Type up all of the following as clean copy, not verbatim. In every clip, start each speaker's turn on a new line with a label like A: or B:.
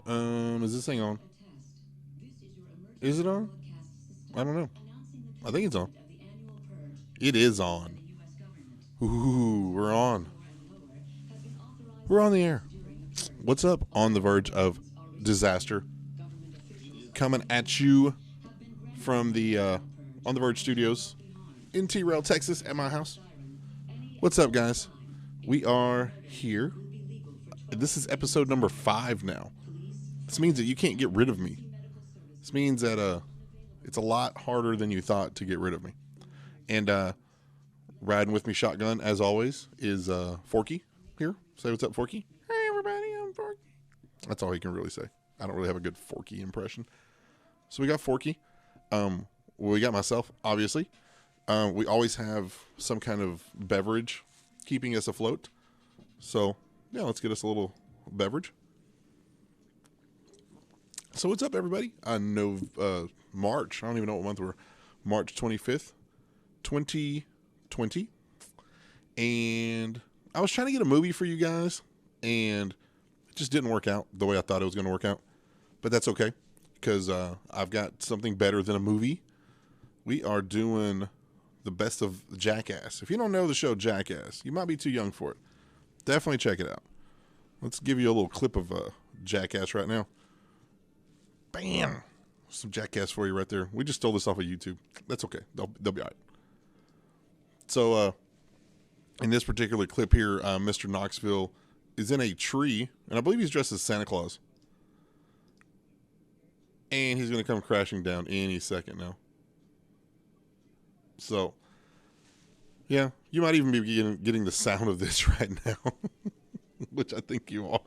A: Is this thing on? Is it on? I don't know. I think it's on. It is on. Ooh, we're on. We're on the air. What's up? On the verge of disaster. Coming at you from the On the Verge Studios in T-Rail, Texas, at my house. What's up, guys? We are here. This is episode number 5 now. This means that you can't get rid of me. This means that it's a lot harder than you thought to get rid of me. And riding with me shotgun, as always, is Forky here. Say what's up, Forky. Hey, everybody, I'm Forky. That's all he can really say. I don't really have a good Forky impression. So we got Forky. We got myself, obviously. We always have some kind of beverage keeping us afloat. So, yeah, let's get us a little beverage. So what's up, everybody? I know March. I don't even know what month we're. March 25th, 2020. And I was trying to get a movie for you guys, and it just didn't work out the way I thought it was going to work out. But that's okay, because I've got something better than a movie. We are doing the best of Jackass. If you don't know the show Jackass, you might be too young for it. Definitely check it out. Let's give you a little clip of Jackass right now. Bam! Some Jackass for you right there. We just stole this off of YouTube. That's okay. They'll be all right. So, in this particular clip here, Mr. Knoxville is in a tree, and I believe he's dressed as Santa Claus. And he's going to come crashing down any second now. So, yeah, you might even be getting the sound of this right now, which I think you are.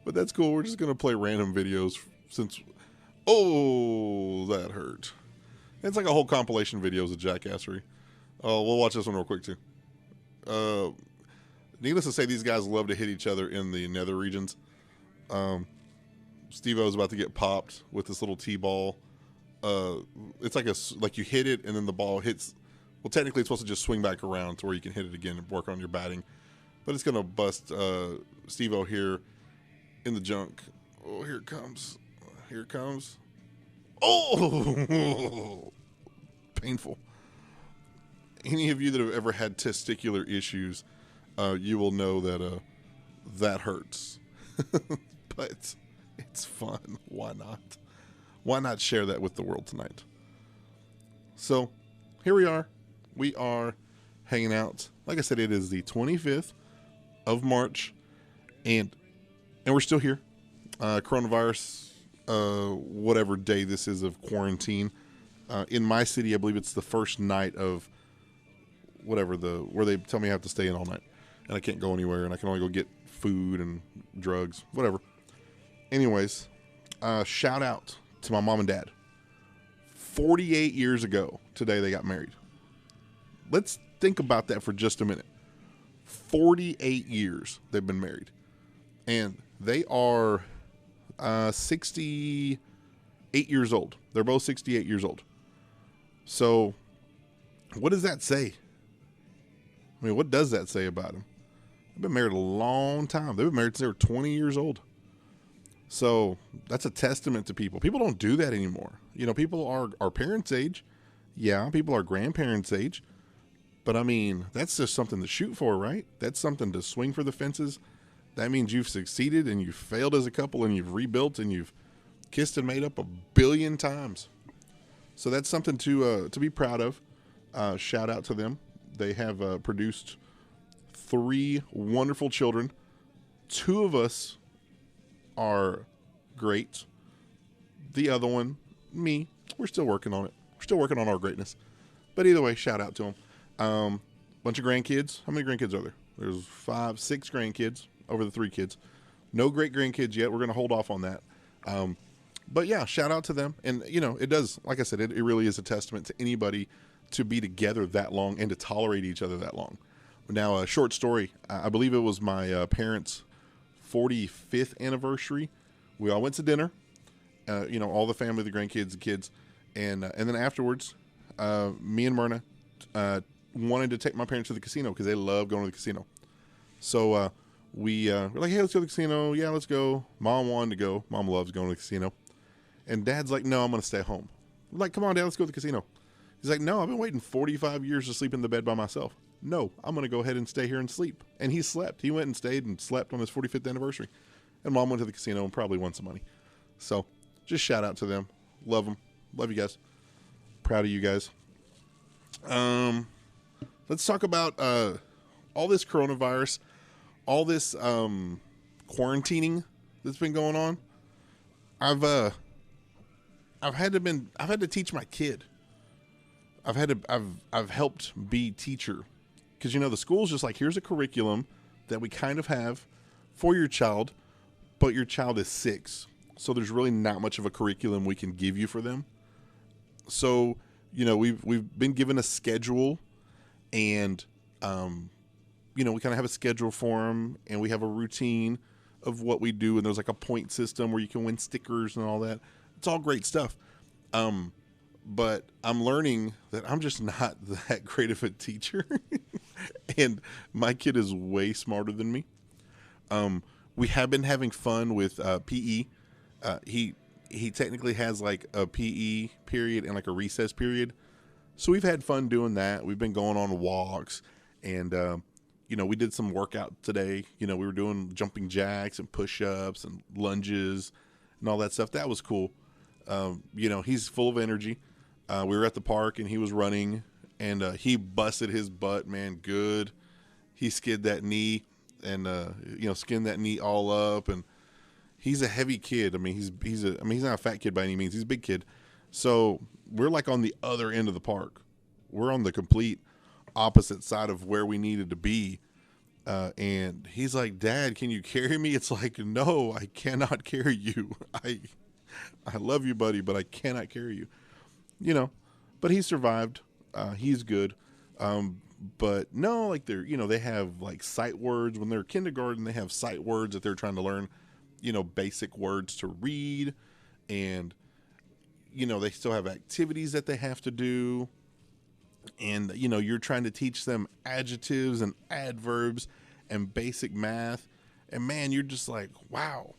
A: But that's cool. We're just going to play random videos since... Oh, that hurt. It's like a whole compilation videos of jackassery. We'll watch this one real quick, too. Needless to say, these guys love to hit each other in the nether regions. Steve-O's about to get popped with this little T-ball. It's like you hit it, and then the ball hits... Well, technically, it's supposed to just swing back around to where you can hit it again and work on your batting. But it's going to bust Steve-O here in the junk. Oh, here it comes. Here it comes. Oh! Painful. Any of you that have ever had testicular issues, you will know that that hurts. But it's fun. Why not? Why not share that with the world tonight? So, here we are. We are hanging out. Like I said, it is the 25th of March, and we're still here. Coronavirus, whatever day this is of quarantine. In my city, I believe it's the first night of whatever where they tell me I have to stay in all night, and I can't go anywhere, and I can only go get food and drugs, whatever. Anyways, shout out to my mom and dad. 48 years ago today, they got married. Let's think about that for just a minute. 48 years they've been married, and they are 68 years old. They're both 68 years old. So, what does that say? I mean, what does that say about them? They've been married a long time. They've been married since they were 20 years old. So, that's a testament to people. People don't do that anymore. You know, people are our parents' age. Yeah, people are grandparents' age. But, I mean, that's just something to shoot for, right? That's something to swing for the fences. That means you've succeeded and you've failed as a couple and you've rebuilt and you've kissed and made up a billion times. So that's something to be proud of. Shout out to them. They have produced 3 wonderful children. 2 of us are great. The other one, me, we're still working on it. We're still working on our greatness. But either way, shout out to them. Bunch of grandkids. How many grandkids are there? There's 5, 6 grandkids over the 3 kids. No great grandkids yet. We're going to hold off on that. But yeah, shout out to them. And, you know, it does, like I said, it really is a testament to anybody to be together that long and to tolerate each other that long. Now, a short story. I believe it was my parents' 45th anniversary. We all went to dinner. You know, all the family, the grandkids, the kids. And then afterwards, me and Myrna wanted to take my parents to the casino because they love going to the casino. So we're like, hey, let's go to the casino. Yeah, let's go. Mom wanted to go. Mom loves going to the casino. And Dad's like, no, I'm going to stay home. We're like, come on, Dad, let's go to the casino. He's like, no, I've been waiting 45 years to sleep in the bed by myself. No, I'm going to go ahead and stay here and sleep. And he slept. He went and stayed and slept on his 45th anniversary. And Mom went to the casino and probably won some money. So just shout out to them. Love them. Love you guys. Proud of you guys. Let's talk about all this coronavirus, all this quarantining that's been going on. I've had to teach my kid. I've helped be teacher, because the school's just like, here's a curriculum that we kind of have for your child, but your child is 6, so there's really not much of a curriculum we can give you for them. So we've been given a schedule, and we kind of have a schedule for them, and we have a routine of what we do, and there's like a point system where you can win stickers and all that. It's all great stuff. But I'm learning that I'm just not that great of a teacher. And my kid is way smarter than me. We have been having fun with PE. He technically has like a PE period and like a recess period. So we've had fun doing that. We've been going on walks, and we did some workout today. We were doing jumping jacks and push-ups and lunges and all that stuff. That was cool. He's full of energy. We were at the park and he was running, and he busted his butt, man, good. He skid that knee and skinned that knee all up, and he's a heavy kid. I mean, he's not a fat kid by any means. He's a big kid. So we're like on the other end of the park. We're on the complete opposite side of where we needed to be. And he's like, Dad, can you carry me? It's like, no, I cannot carry you. I love you, buddy, but I cannot carry you. But he survived. He's good. But no, like they have like sight words when they're kindergarten. They have sight words that they're trying to learn, basic words to read. And, they still have activities that they have to do. And, you're trying to teach them adjectives and adverbs and basic math. And man, you're just like, wow.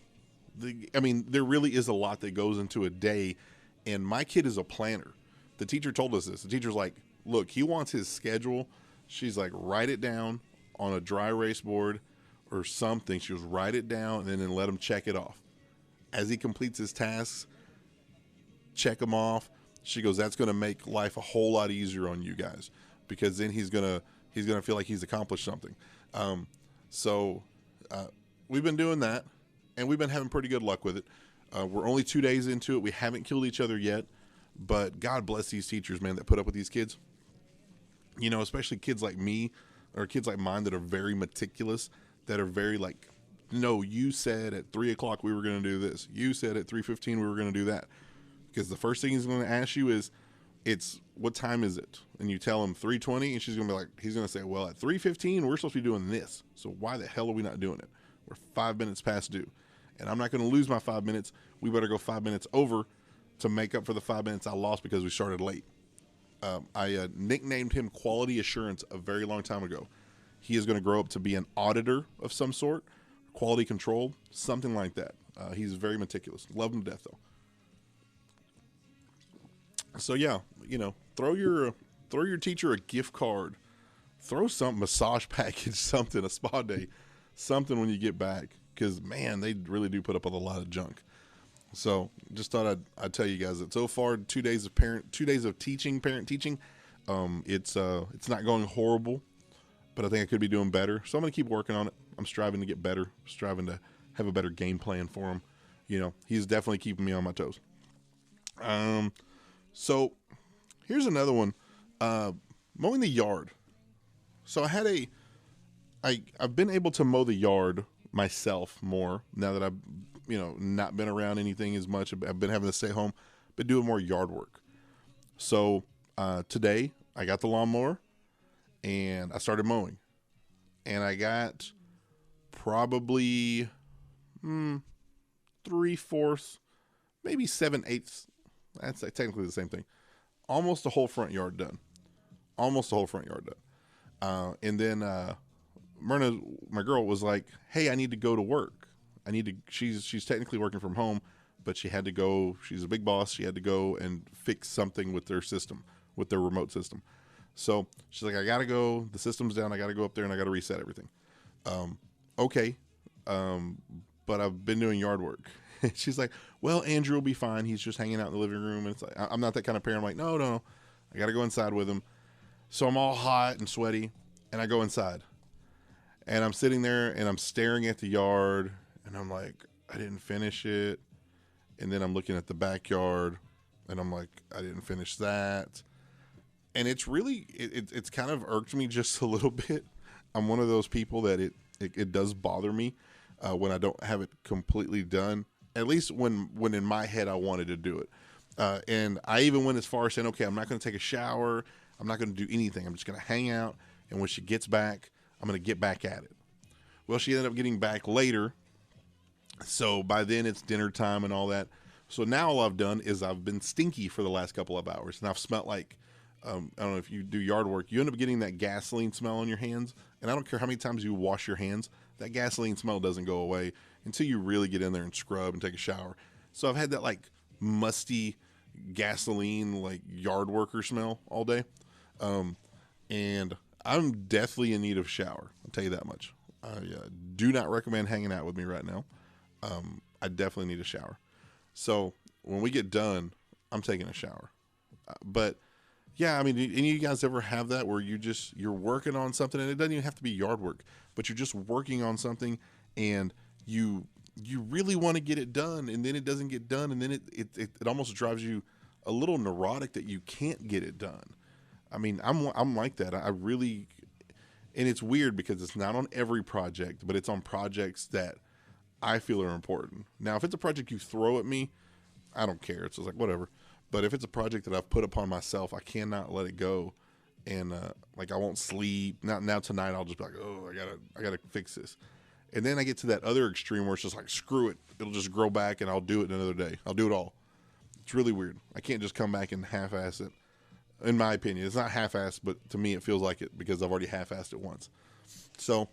A: There really is a lot that goes into a day. And my kid is a planner. The teacher told us this. The teacher's like, look, he wants his schedule. She's like, write it down on a dry erase board or something. She was write it down and then let him check it off. As he completes his tasks, check them off. She goes, that's going to make life a whole lot easier on you guys, because then he's going to feel like he's accomplished something. So we've been doing that, and we've been having pretty good luck with it. We're only 2 days into it. We haven't killed each other yet, but God bless these teachers, man, that put up with these kids. Especially kids like me or kids like mine that are very meticulous, that are very like, no, you said at 3:00 we were going to do this. You said at 3:15 we were going to do that. Because the first thing he's going to ask you is, what time is it? And you tell him 3:20, and he's going to say, well, at 3:15 we're supposed to be doing this. So why the hell are we not doing it? We're 5 minutes past due. And I'm not going to lose my 5 minutes. We better go 5 minutes over to make up for the 5 minutes I lost because we started late. I nicknamed him Quality Assurance a very long time ago. He is going to grow up to be an auditor of some sort, quality control, something like that. He's very meticulous. Love him to death, though. So yeah, throw your teacher a gift card, throw some massage package, something, a spa day, something when you get back, because man, they really do put up with a lot of junk. So just thought I'd tell you guys that so far 2 days of parent teaching. It's not going horrible, but I think I could be doing better. So I'm gonna keep working on it. I'm striving to get better, striving to have a better game plan for him. He's definitely keeping me on my toes. So here's another one, mowing the yard. So I've been able to mow the yard myself more now that I've, not been around anything as much. I've been having to stay home, but doing more yard work. So, today I got the lawnmower and I started mowing, and I got probably, 3/4, maybe 7/8. That's technically the same thing. Almost the whole front yard done. And then Myrna, my girl, was like, "Hey, I need to go to work. I need to." She's technically working from home, but she had to go. She's a big boss. She had to go and fix something with their system, with their remote system. So she's like, "I gotta go. The system's down. I gotta go up there and I gotta reset everything." Okay, but I've been doing yard work. She's like, "Well, Andrew will be fine. He's just hanging out in the living room." And it's like, I'm not that kind of parent. I'm like, no, no, I gotta go inside with him. So I'm all hot and sweaty, and I go inside. And I'm sitting there and I'm staring at the yard and I'm like, I didn't finish it. And then I'm looking at the backyard and I'm like, I didn't finish that. And it's really, it's kind of irked me just a little bit. I'm one of those people that it does bother me when I don't have it completely done, at least when in my head I wanted to do it. And I even went as far as saying, okay, I'm not going to take a shower. I'm not going to do anything. I'm just going to hang out. And when she gets back, I'm going to get back at it. Well, she ended up getting back later. So by then it's dinner time and all that. So now all I've done is I've been stinky for the last couple of hours. And I've smelled like, I don't know if you do yard work, you end up getting that gasoline smell on your hands. And I don't care how many times you wash your hands, that gasoline smell doesn't go away until you really get in there and scrub and take a shower. So I've had that like musty gasoline, like yard worker smell all day. And I'm definitely in need of a shower. I'll tell you that much. I do not recommend hanging out with me right now. I definitely need a shower. So when we get done, I'm taking a shower. But yeah, I mean, any of you guys ever have that where you're working on something and it doesn't even have to be yard work, but you're just working on something and you really want to get it done and then it doesn't get done and then it almost drives you a little neurotic that you can't get it done. I mean, I'm like that. I really, and it's weird because it's not on every project, but it's on projects that I feel are important. Now, if it's a project you throw at me, I don't care. It's just like, whatever. But if it's a project that I've put upon myself, I cannot let it go. And like I won't sleep. Now tonight I'll just be like, oh, I gotta fix this. And then I get to that other extreme where it's just like, screw it. It'll just grow back and I'll do it another day. I'll do it all. It's really weird. I can't just come back and half-ass it. In my opinion, it's not half-assed, but to me it feels like it because I've already half-assed it once. So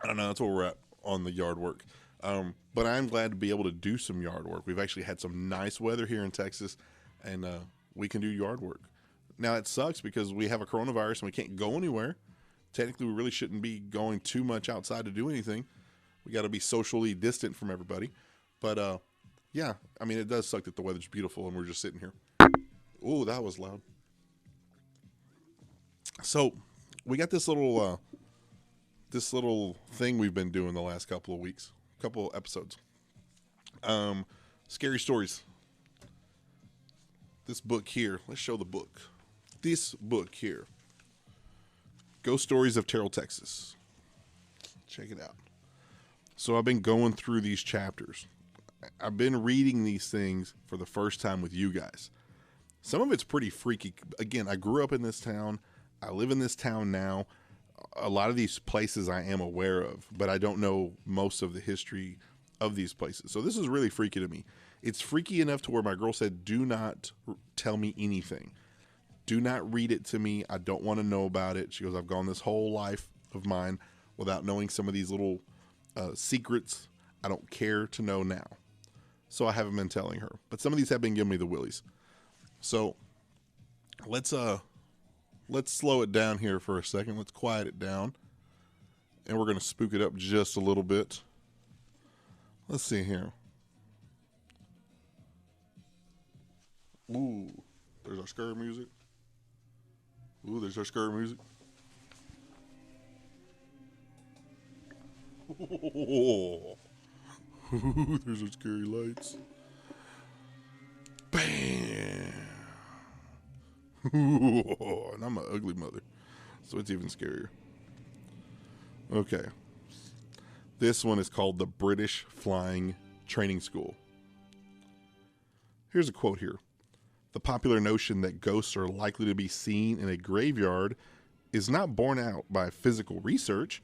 A: I don't know. That's where we're at on the yard work. But I'm glad to be able to do some yard work. We've actually had some nice weather here in Texas, and we can do yard work. Now, it sucks because we have a coronavirus and we can't go anywhere. Technically, we really shouldn't be going too much outside to do anything. We got to be socially distant from everybody. But, yeah, I mean, it does suck that the weather's beautiful and we're just sitting here. Ooh, that was loud. So, we got this little thing we've been doing the last couple of weeks. Couple episodes. Scary stories. This book here. Let's show the book. This book here. Ghost Stories of Terrell, Texas. Check it out. So I've been going through these chapters. I've been reading these things for the first time with you guys. Some of it's pretty freaky. Again, I grew up in this town. I live in this town now. A lot of these places I am aware of, but I don't know most of the history of these places. So this is really freaky to me. It's freaky enough to where my girl said, do not tell me anything. Do not read it to me. I don't want to know about it. She goes, I've gone this whole life of mine without knowing some of these little secrets. I don't care to know now. So I haven't been telling her. But some of these have been giving me the willies. So let's slow it down here for a second. Let's quiet it down. And we're going to spook it up just a little bit. Let's see here. Ooh, there's our scary music. Ooh, there's our scary music. Ooh, there's our scary lights. Bam. And I'm an ugly mother, so it's even scarier. Okay. This one is called the British Flying Training School. Here's a quote here. The popular notion that ghosts are likely to be seen in a graveyard is not borne out by physical research.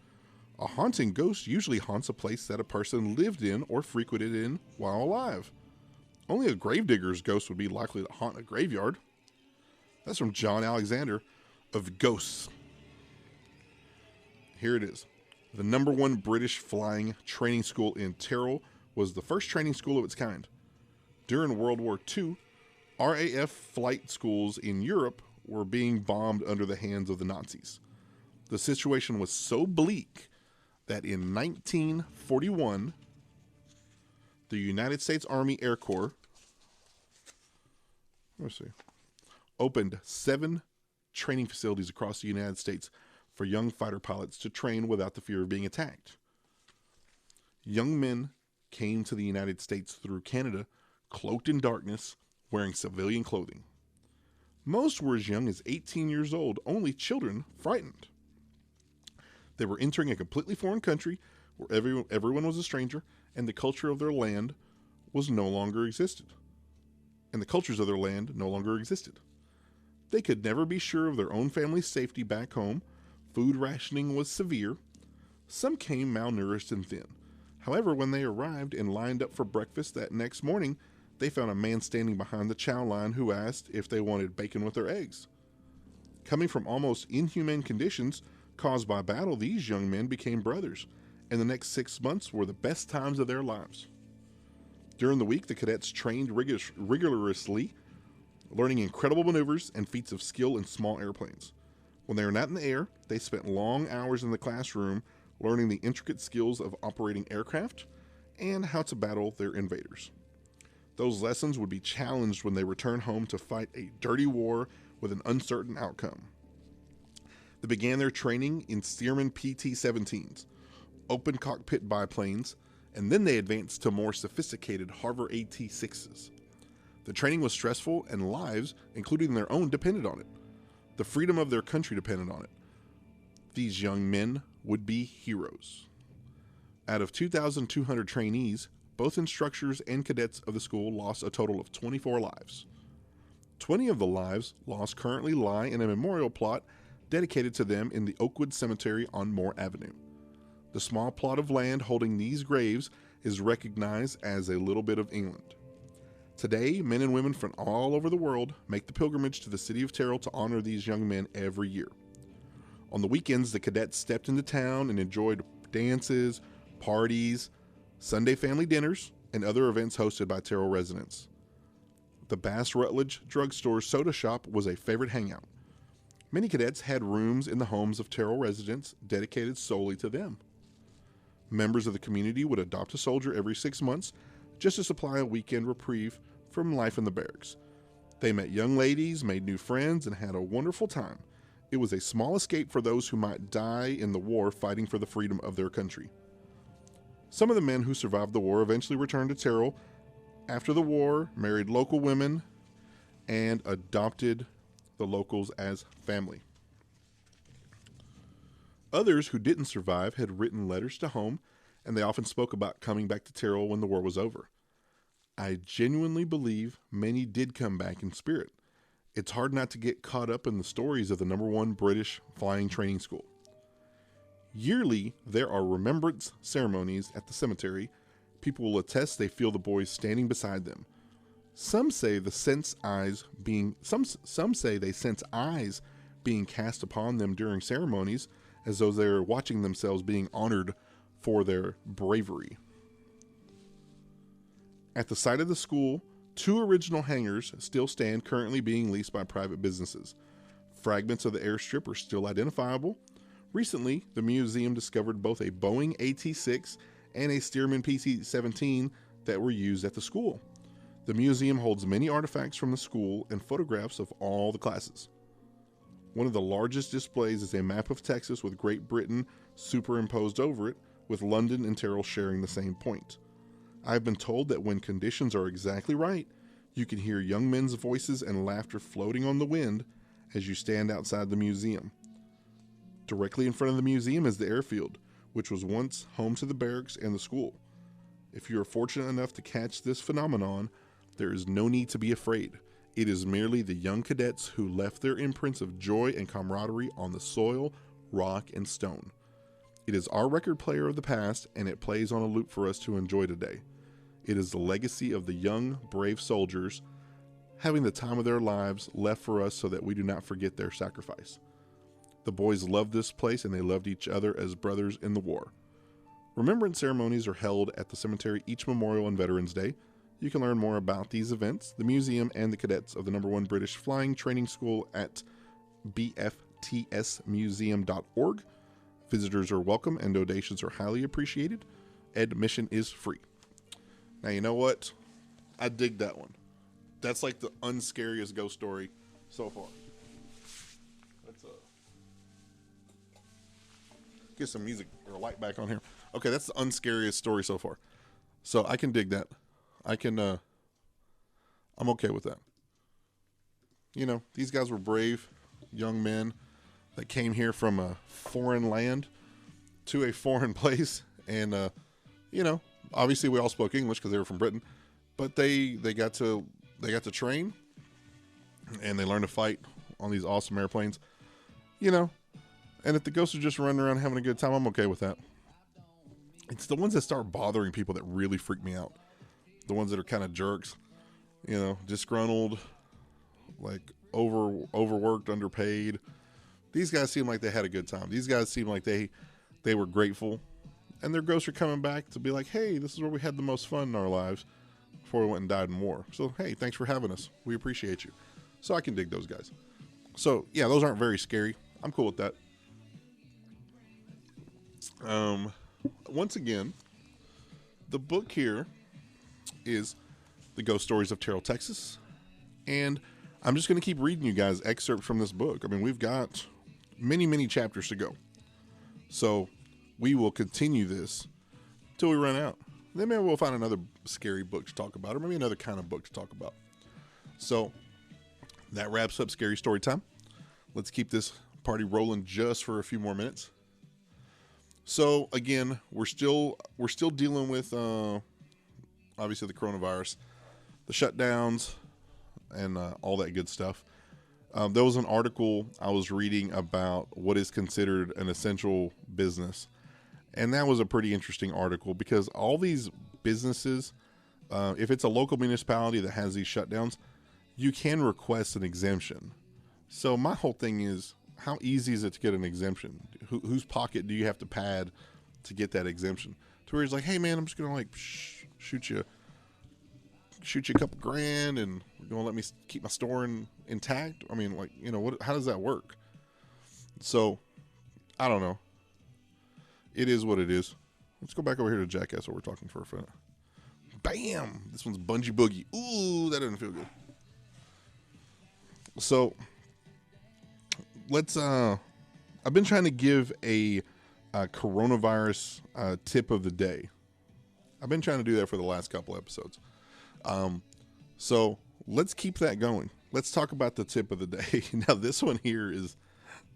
A: A haunting ghost usually haunts a place that a person lived in or frequented in while alive. Only a gravedigger's ghost would be likely to haunt a graveyard. That's from John Alexander of Ghosts. Here it is. The number one British flying training school in Tyrol was the first training school of its kind. During World War II, RAF flight schools in Europe were being bombed under the hands of the Nazis. The situation was so bleak that in 1941, the United States Army Air Corps opened 7 training facilities across the United States for young fighter pilots to train without the fear of being attacked. Young men came to the United States through Canada, cloaked in darkness, wearing civilian clothing. Most were as young as 18 years old, only children frightened. They were entering a completely foreign country where everyone was a stranger, and the culture of their land was no longer existed. And the cultures of their land no longer existed. They could never be sure of their own family's safety back home. Food rationing was severe. Some came malnourished and thin. However, when they arrived and lined up for breakfast that next morning, they found a man standing behind the chow line who asked if they wanted bacon with their eggs. Coming from almost inhumane conditions caused by battle, these young men became brothers, and the next 6 months were the best times of their lives. During the week, the cadets trained rigorously, learning incredible maneuvers and feats of skill in small airplanes. When they were not in the air, they spent long hours in the classroom learning the intricate skills of operating aircraft and how to battle their invaders. Those lessons would be challenged when they returned home to fight a dirty war with an uncertain outcome. They began their training in Stearman PT-17s, open cockpit biplanes, and then they advanced to more sophisticated Harver AT-6s. The training was stressful, and lives, including their own, depended on it. The freedom of their country depended on it. These young men would be heroes. Out of 2,200 trainees, both instructors and cadets of the school lost a total of 24 lives. 20 of the lives lost currently lie in a memorial plot dedicated to them in the Oakwood Cemetery on Moore Avenue. The small plot of land holding these graves is recognized as a little bit of England. Today, men and women from all over the world make the pilgrimage to the city of Tyrol to honor these young men every year. On the weekends, the cadets stepped into town and enjoyed dances, parties, Sunday family dinners, and other events hosted by Tyrol residents. The Bass Rutledge drugstore soda shop was a favorite hangout. Many cadets had rooms in the homes of Tyrol residents dedicated solely to them. Members of the community would adopt a soldier every 6 months just to supply a weekend reprieve from life in the barracks. They met young ladies, made new friends, and had a wonderful time. It was a small escape for those who might die in the war fighting for the freedom of their country. Some of the men who survived the war eventually returned to Tyrol after the war, married local women, and adopted the locals as family. Others who didn't survive had written letters to home, and they often spoke about coming back to Tyrol when the war was over. I genuinely believe many did come back in spirit. It's hard not to get caught up in the stories of the number one British flying training school. Yearly, there are remembrance ceremonies at the cemetery. People will attest they feel the boys standing beside them. Some say they sense eyes being cast upon them during ceremonies, as though they are watching themselves being honored for their bravery. At the site of the school, 2 original hangars still stand, currently being leased by private businesses. Fragments of the airstrip are still identifiable. Recently, the museum discovered both a Boeing AT-6 and a Stearman PT-17 that were used at the school. The museum holds many artifacts from the school and photographs of all the classes. One of the largest displays is a map of Texas with Great Britain superimposed over it, with London and Tyrol sharing the same point. I have been told that when conditions are exactly right, you can hear young men's voices and laughter floating on the wind as you stand outside the museum. Directly in front of the museum is the airfield, which was once home to the barracks and the school. If you are fortunate enough to catch this phenomenon, there is no need to be afraid. It is merely the young cadets who left their imprints of joy and camaraderie on the soil, rock, and stone. It is our record player of the past, and it plays on a loop for us to enjoy today. It is the legacy of the young, brave soldiers having the time of their lives left for us so that we do not forget their sacrifice. The boys loved this place and they loved each other as brothers in the war. Remembrance ceremonies are held at the cemetery each Memorial and Veterans Day. You can learn more about these events, the museum, and the cadets of the #1 British Flying Training School at bftsmuseum.org. Visitors are welcome and donations are highly appreciated. Admission is free. Now, you know what? I dig that one. That's like the unscariest ghost story so far. Let's get some music or a light back on here. Okay, that's the unscariest story so far. So I can dig that. I'm okay with that. You know, these guys were brave young men that came here from a foreign land to a foreign place. And, you know, obviously we all spoke English because they were from Britain, but they got to train and they learned to fight on these awesome airplanes, you know, and if the ghosts are just running around having a good time, I'm okay with that. It's the ones that start bothering people that really freak me out. The ones that are kind of jerks, you know, disgruntled, like overworked, underpaid. These guys seem like they had a good time. These guys seem like they were grateful, and their ghosts are coming back to be like, hey, this is where we had the most fun in our lives before we went and died in war. So, hey, thanks for having us. We appreciate you. So I can dig those guys. So, yeah, those aren't very scary. I'm cool with that. Once again, the book here is The Ghost Stories of Terrell, Texas. And I'm just going to keep reading you guys excerpts from this book. I mean, we've got many, many chapters to go. So we will continue this till we run out. Then maybe we'll find another scary book to talk about, or maybe another kind of book to talk about. So that wraps up Scary Story Time. Let's keep this party rolling just for a few more minutes. So again, we're still dealing with obviously the coronavirus, the shutdowns, and all that good stuff. There was an article I was reading about what is considered an essential business. And that was a pretty interesting article because all these businesses, if it's a local municipality that has these shutdowns, you can request an exemption. So my whole thing is, how easy is it to get an exemption? Whose pocket do you have to pad to get that exemption? To where he's like, hey man, I'm just going to like shoot you a couple grand and you're going to let me keep my store intact. I mean, like, you know, how does that work? So I don't know. It is what it is. Let's go back over here to Jackass while we're talking for a minute. Bam! This one's Bungee Boogie. Ooh, that doesn't feel good. So let's I've been trying to give a coronavirus tip of the day. I've been trying to do that for the last couple episodes. So let's keep that going. Let's talk about the tip of the day. Now this one here is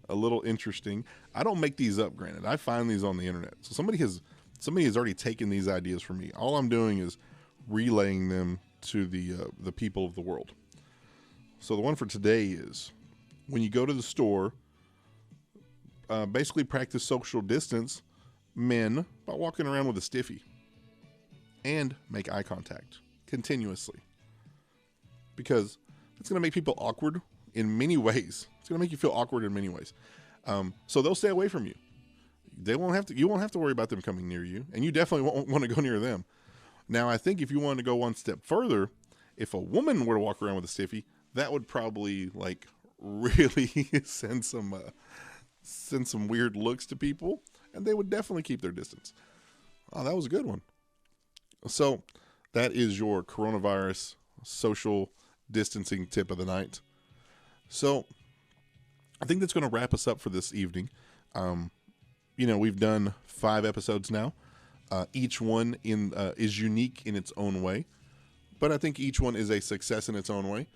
A: a little interesting. I don't make these up, granted. I find these on the internet. So somebody has already taken these ideas from me. All I'm doing is relaying them to the people of the world. So the one for today is, when you go to the store, basically practice social distance, men, by walking around with a stiffy. And make eye contact continuously. Because it's going to make people awkward in many ways. It's going to make you feel awkward in many ways. So they'll stay away from you. You won't have to worry about them coming near you, and you definitely won't want to go near them. Now, I think if you wanted to go one step further, if a woman were to walk around with a stiffy, that would probably like really send some weird looks to people, and they would definitely keep their distance. Oh, that was a good one. So that is your coronavirus social distancing tip of the night. So I think that's going to wrap us up for this evening. We've done 5 episodes now. Each one is unique in its own way, but I think each one is a success in its own way.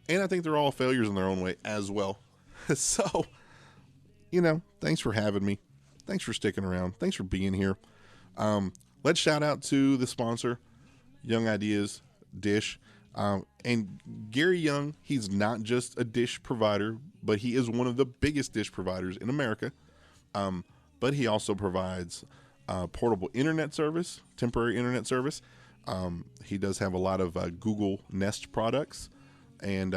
A: And I think they're all failures in their own way as well. So, thanks for having me. Thanks for sticking around. Thanks for being here. Let's shout out to the sponsor, Young Ideas Dish. And Gary Young, he's not just a dish provider, but he is one of the biggest dish providers in America. But he also provides portable internet service, temporary internet service. He does have a lot of Google Nest products, and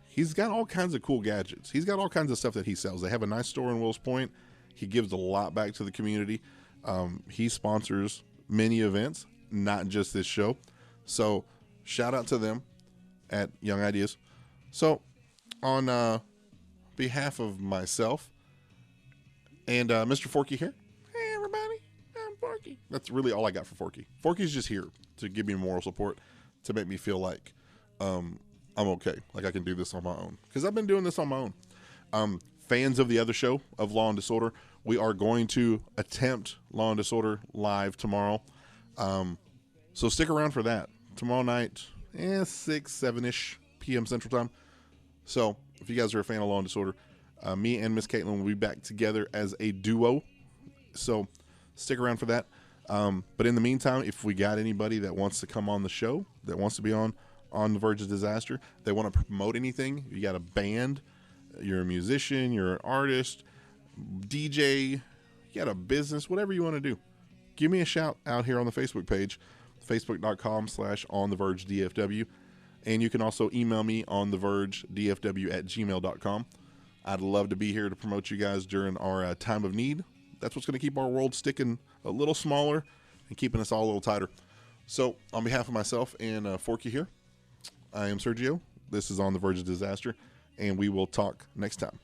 A: he's got all kinds of cool gadgets. He's got all kinds of stuff that he sells. They have a nice store in Wills Point. He gives a lot back to the community. He sponsors many events, not just this show. So shout out to them at Young Ideas. So on behalf of myself and Mr. Forky here, hey everybody, I'm Forky. That's really all I got for Forky. Forky's just here to give me moral support, to make me feel like I'm okay, like I can do this on my own, because I've been doing this on my own. Fans of the other show, of Law and Disorder, we are going to attempt Law and Disorder live tomorrow. So stick around for that. Tomorrow night, 6, 7-ish p.m. Central Time. So if you guys are a fan of Law and Disorder, me and Miss Caitlin will be back together as a duo. So stick around for that. But in the meantime, if we got anybody that wants to come on the show, that wants to be on the Verge of Disaster, they want to promote anything, you got a band, you're a musician, you're an artist, DJ, you got a business, whatever you want to do, give me a shout out here on the Facebook page, facebook.com/onthevergedfw. And you can also email me on thevergedfw@gmail.com. I'd love to be here to promote you guys during our time of need. That's what's going to keep our world sticking a little smaller and keeping us all a little tighter. So on behalf of myself and Forky here, I am Sergio. This is On the Verge of Disaster, and we will talk next time.